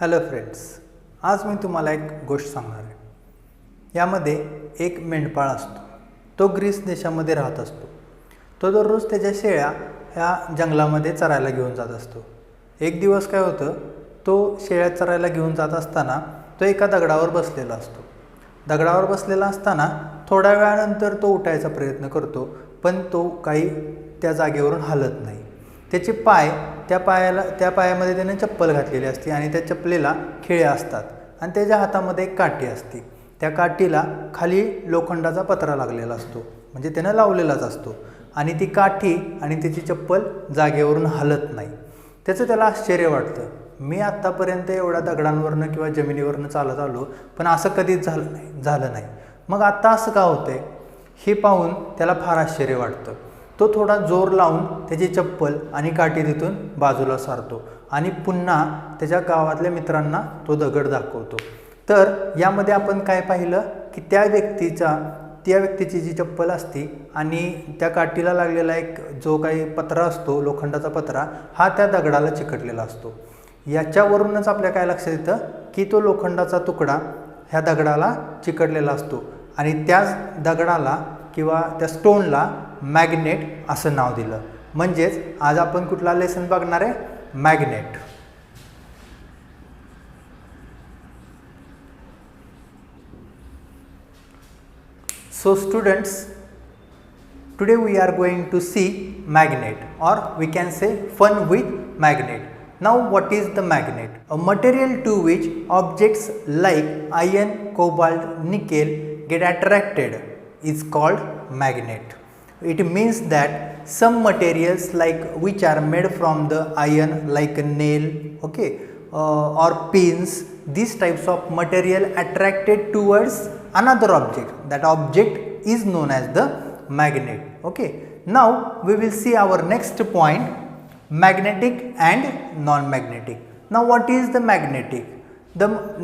Hello friends, आज मी तुम्हाला एक गोष्ट सांगणार आहे. यामध्ये एक मेंढपाळ असतो. तो ग्रीस देशामध्ये राहत असतो. तो दररोज त्याच्या शेळ्या ह्या जंगलामध्ये चरायला घेऊन जात असतो. एक दिवस काय होतं, तो शेळ्या चरायला घेऊन जात असताना तो एका दगडावर बसलेला असतो. दगडावर बसलेला असताना थोड्या वेळानंतर तो उठायचा प्रयत्न करतो, पण तो काही त्या जागेवरून हलत नाही. त्याचे पाय त्या पायामध्ये त्याने चप्पल घातलेली असते आणि त्या चप्पलेला खिळे असतात आणि त्याच्या हातामध्ये एक काठी असते. त्या काठीला खाली लोखंडाचा पत्रा लागलेला असतो, म्हणजे त्यानं लावलेलाच असतो आणि ती काठी आणि त्याची चप्पल जागेवरून हलत नाही. त्याला आश्चर्य वाटतं. मी आत्तापर्यंत एवढ्या दगडांवरनं किंवा जमिनीवरनं चालत आलो, पण असं कधीच झालं नाही. मग आत्ता असं का होतंय हे पाहून त्याला फार आश्चर्य वाटतं. तो थोडा जोर लावून त्याची चप्पल आणि काठी तिथून बाजूला सारतो आणि पुन्हा त्याच्या गावातल्या मित्रांना तो दगड दाखवतो. तर यामध्ये आपण काय पाहिलं की त्या व्यक्तीची जी चप्पल असते आणि त्या काठीला लागलेला एक जो काही पत्रा असतो, लोखंडाचा पत्रा, हा त्या दगडाला चिकटलेला असतो. याच्यावरूनच आपल्या काय लक्षात येतं की तो लोखंडाचा तुकडा ह्या दगडाला चिकटलेला असतो आणि त्याच दगडाला किंवा त्या स्टोनला मॅग्नेट असं नाव दिलं. म्हणजेच आज आपण कुठला लेसन बघणार आहे? Magnet. So students, today we are going to see magnet, or we can say fun with magnet. Now what is the magnet? A material to which objects like iron, cobalt, nickel get attracted is called magnet. It means that some materials like which are made from the iron, like a nail, or pins, these types of material attracted towards another object. That object is known as the magnet. Now we will see our next point, magnetic and non-magnetic. Now what is the magnetic?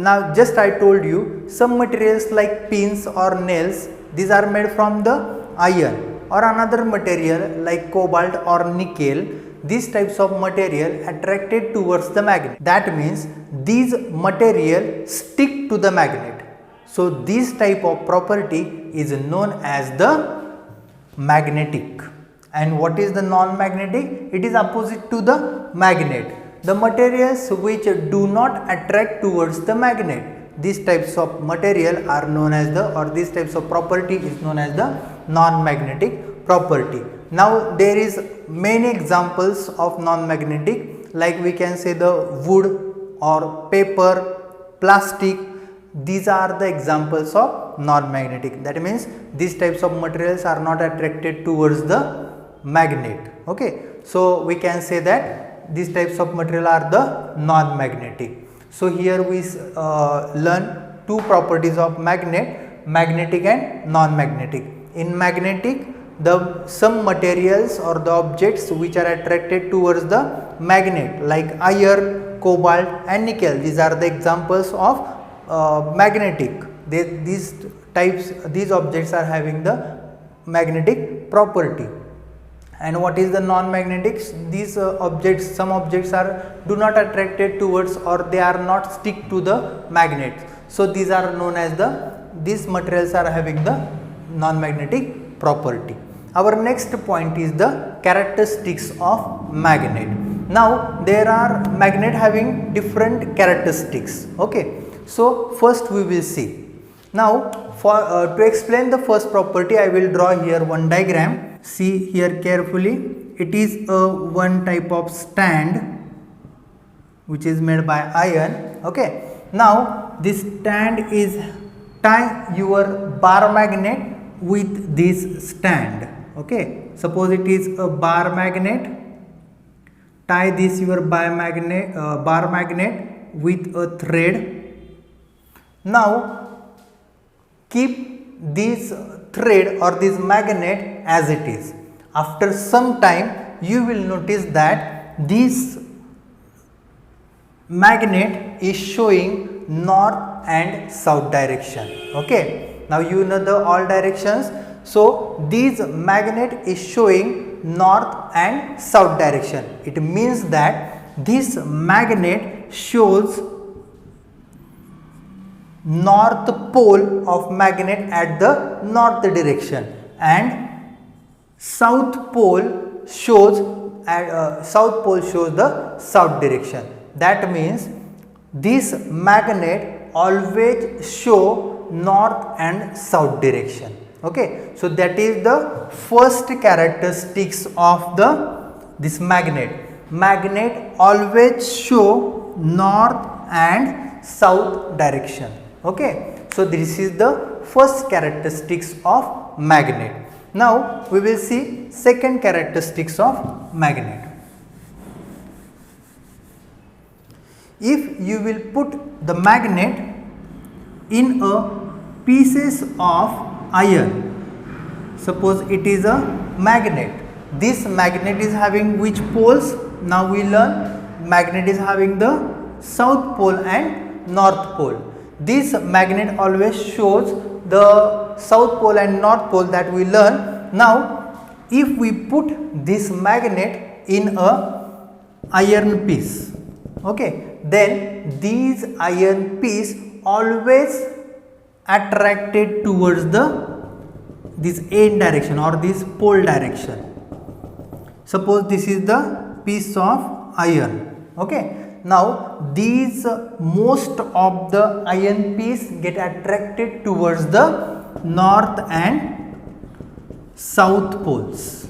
Now just I told you, some materials like pins or nails, these are made from the iron, or another material like cobalt or nickel. These types of material attracted towards the magnet. That means these material stick to the magnet. So this type of property is known as the magnetic. And what is the non-magnetic? It is opposite to the magnet. The materials which do not attract towards the magnet, these types of material are known as these types of property is known as the non-magnetic property. Now there is many examples of non-magnetic, like we can say the wood or paper, plastic. These are the examples of non-magnetic. That means these types of materials are not attracted towards the magnet. So we can say that these types of material are the non-magnetic. So here we learn two properties of magnetic and non-magnetic. In magnetic, some materials or the objects which are attracted towards the magnet, like iron, cobalt and nickel, these are the examples of magnetic. These objects are having the magnetic property. And what is the non-magnetic? These some objects do not attracted towards, or they are not stick to the magnet. So these are known as these materials are having the non-magnetic property. Our next point is the characteristics of magnet. Now there are magnet having different characteristics. So first we will see. Now to explain the first property, I will draw here one diagram. See here carefully. It is one type of stand which is made by iron. Now this stand is tie your bar magnet with this stand. Suppose it is a bar magnet. Tie this your bar magnet with a thread. Now keep this thread or this magnet as it is. After some time you will notice that this magnet is showing north and south direction. Now you know the all directions. So this magnet is showing north and south direction. It means that this magnet shows north pole of magnet at the north direction, and south pole shows the south direction. That means this magnet always show north and south direction. Okay, so that is the first characteristics of this magnet. Magnet always show north and south direction. Okay, so this is the first characteristics of magnet. Now we will see second characteristics of magnet. If you will put the magnet in a pieces of iron, suppose it is a magnet. This magnet is having which poles? Now we learn magnet is having the south pole and north pole. This magnet always shows the south pole and north pole, that we learn. Now if we put this magnet in a iron piece, okay, then these iron piece always attracted towards this end direction or this pole direction. Suppose this is the piece of iron. Okay, now these most of the iron piece get attracted towards the north and south poles.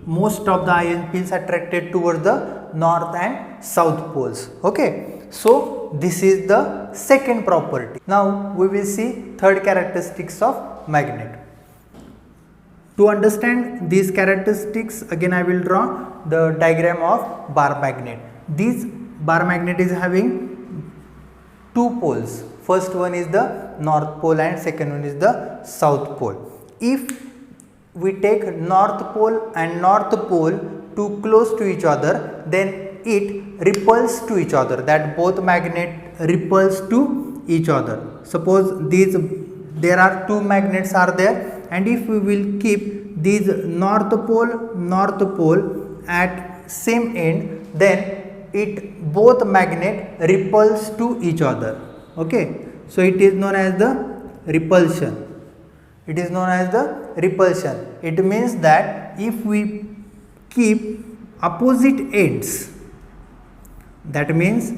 Most of the iron piece attracted towards the north and south poles. Okay, so this is the second property. Now we will see third characteristics of magnet. To understand these characteristics, again I will draw the diagram of bar magnet. This bar magnet is having two poles. First one is the north pole and second one is the south pole. If we take north pole and north pole too close to each other, then it repels to each other, that both magnet repels to each other. Suppose there are two magnets are there, and if we will keep these north pole at same end, then both magnet repels to each other. Okay, so it is known as the repulsion. It is known as the repulsion. It means that if we keep opposite ends, that means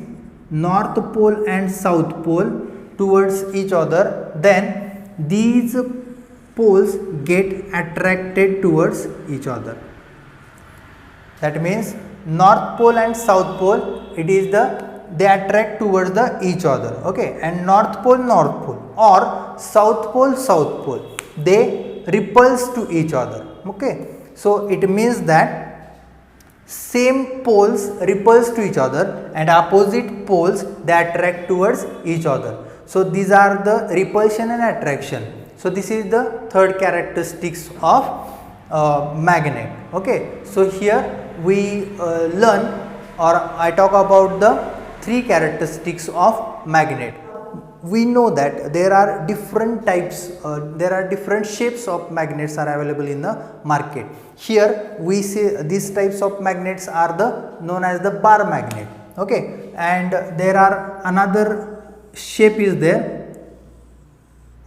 north pole and south pole towards each other, then these poles get attracted towards each other. That means north pole and south pole, they attract towards each other. Okay, and north pole or south pole, they repulse to each other. Okay, so it means that same poles repulse to each other and opposite poles they attract towards each other. So these are the repulsion and attraction. So this is the third characteristics of magnet. Okay, so here we learn, or I talk about the three characteristics of magnet. We know that there are different types, there are different shapes of magnets are available in the market. Here we see these types of magnets are known as the bar magnet. Okay, and there are another shape is there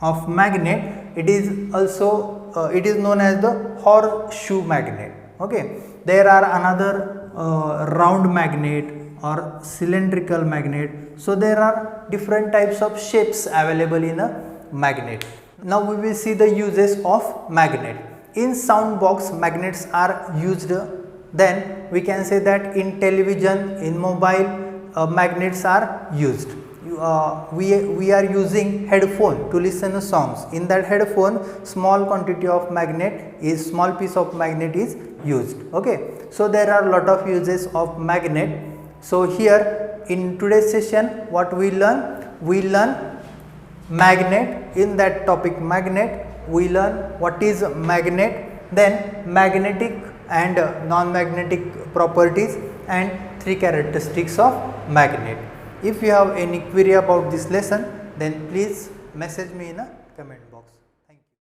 of magnet. It is also it is known as the horseshoe magnet. Okay, there are another round magnet or cylindrical magnet. So there are different types of shapes available in a magnet. Now we will see the uses of magnet. In sound box, magnets are used. Then we can say that in television, in mobile, magnets are used. We are using headphone to listen to songs. In that headphone, small quantity of small piece of magnet is used. Okay, so there are lot of uses of magnet. So here in today's session, what we learn? We learn magnet. In that topic magnet, we learn what is magnet, then magnetic and non-magnetic properties, and three characteristics of magnet. If you have any query about this lesson, then please message me in a comment box.